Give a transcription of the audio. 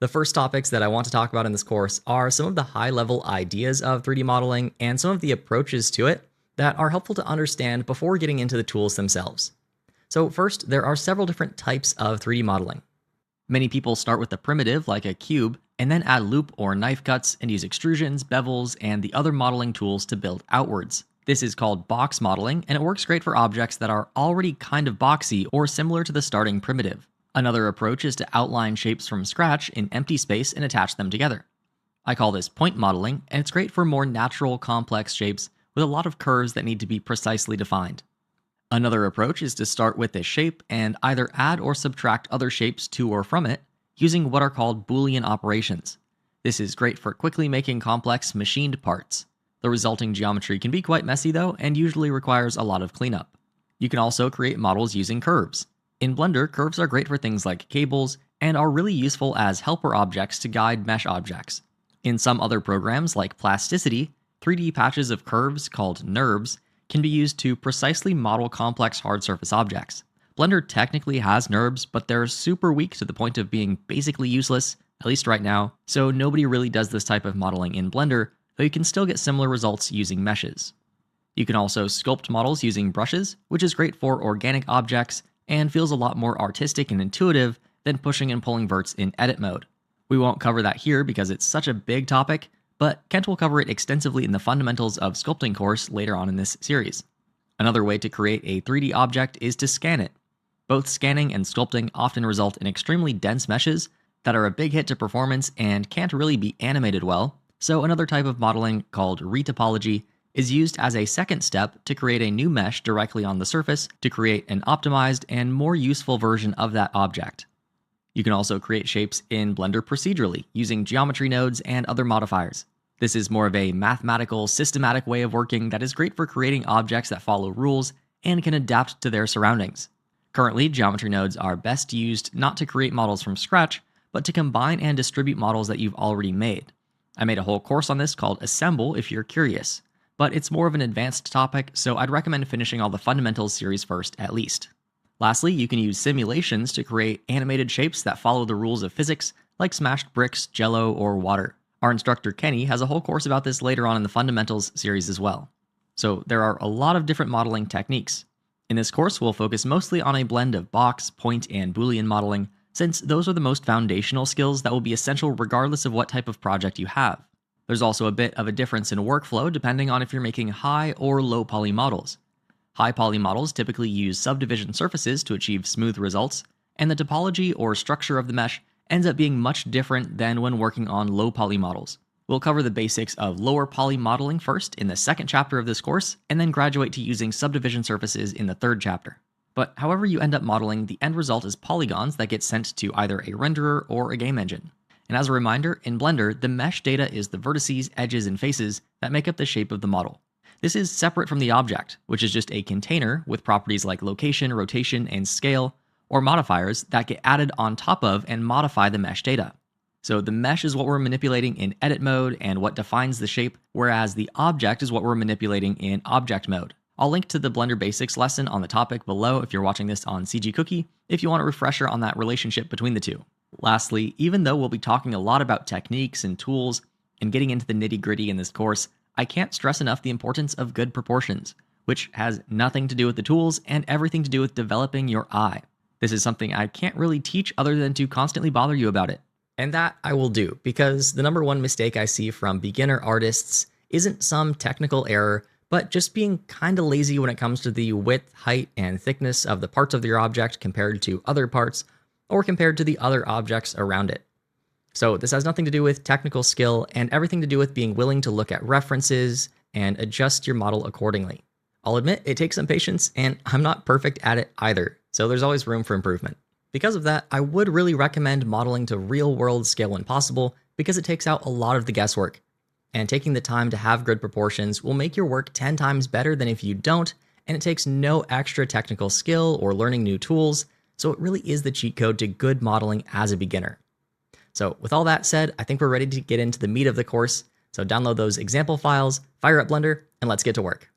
The first topics that I want to talk about in this course are some of the high-level ideas of 3D modeling and some of the approaches to it that are helpful to understand before getting into the tools themselves. So first, there are several different types of 3D modeling. Many people start with a primitive like a cube and then add loop or knife cuts and use extrusions, bevels, and the other modeling tools to build outwards. This is called box modeling, and it works great for objects that are already kind of boxy or similar to the starting primitive. Another approach is to outline shapes from scratch in empty space and attach them together. I call this point modeling, and it's great for more natural, complex shapes with a lot of curves that need to be precisely defined. Another approach is to start with a shape and either add or subtract other shapes to or from it using what are called Boolean operations. This is great for quickly making complex machined parts. The resulting geometry can be quite messy though, and usually requires a lot of cleanup. You can also create models using curves. In Blender, curves are great for things like cables and are really useful as helper objects to guide mesh objects. In some other programs like plasticity, 3D patches of curves called NURBs can be used to precisely model complex hard surface objects. Blender technically has NURBs, but they're super weak to the point of being basically useless, at least right now, so nobody really does this type of modeling in Blender, though you can still get similar results using meshes. You can also sculpt models using brushes, which is great for organic objects and feels a lot more artistic and intuitive than pushing and pulling verts in edit mode. We won't cover that here because it's such a big topic, but Kent will cover it extensively in the Fundamentals of Sculpting course later on in this series. Another way to create a 3D object is to scan it. Both scanning and sculpting often result in extremely dense meshes that are a big hit to performance and can't really be animated well, so another type of modeling called retopology is used as a second step to create a new mesh directly on the surface to create an optimized and more useful version of that object. You can also create shapes in Blender procedurally using geometry nodes and other modifiers. This is more of a mathematical, systematic way of working that is great for creating objects that follow rules and can adapt to their surroundings. Currently, geometry nodes are best used not to create models from scratch, but to combine and distribute models that you've already made. I made a whole course on this called Assemble if you're curious, but it's more of an advanced topic, so I'd recommend finishing all the Fundamentals series first at least. Lastly, you can use simulations to create animated shapes that follow the rules of physics, like smashed bricks, jello, or water. Our instructor Kenny has a whole course about this later on in the Fundamentals series as well. So there are a lot of different modeling techniques. In this course, we'll focus mostly on a blend of box, point, and Boolean modeling, since those are the most foundational skills that will be essential regardless of what type of project you have. There's also a bit of a difference in workflow depending on if you're making high or low poly models. High poly models typically use subdivision surfaces to achieve smooth results, and the topology or structure of the mesh ends up being much different than when working on low poly models. We'll cover the basics of lower poly modeling first in the second chapter of this course, and then graduate to using subdivision surfaces in the third chapter. But however you end up modeling, the end result is polygons that get sent to either a renderer or a game engine. And as a reminder, in Blender, the mesh data is the vertices, edges, and faces that make up the shape of the model. This is separate from the object, which is just a container with properties like location, rotation, and scale, or modifiers that get added on top of and modify the mesh data. So the mesh is what we're manipulating in edit mode and what defines the shape, whereas the object is what we're manipulating in object mode. I'll link to the Blender Basics lesson on the topic below if you're watching this on CG Cookie, if you want a refresher on that relationship between the two. Lastly, even though we'll be talking a lot about techniques and tools and getting into the nitty-gritty in this course, I can't stress enough the importance of good proportions, which has nothing to do with the tools and everything to do with developing your eye. This is something I can't really teach other than to constantly bother you about it. And that I will do, because the number one mistake I see from beginner artists isn't some technical error, but just being kinda lazy when it comes to the width, height, and thickness of the parts of your object compared to other parts, or compared to the other objects around it. So this has nothing to do with technical skill and everything to do with being willing to look at references and adjust your model accordingly. I'll admit it takes some patience, and I'm not perfect at it either, so there's always room for improvement. Because of that, I would really recommend modeling to real-world scale when possible, because it takes out a lot of the guesswork. And taking the time to have good proportions will make your work 10 times better than if you don't, and it takes no extra technical skill or learning new tools, so it really is the cheat code to good modeling as a beginner. So with all that said, I think we're ready to get into the meat of the course, so download those example files, fire up Blender, and let's get to work.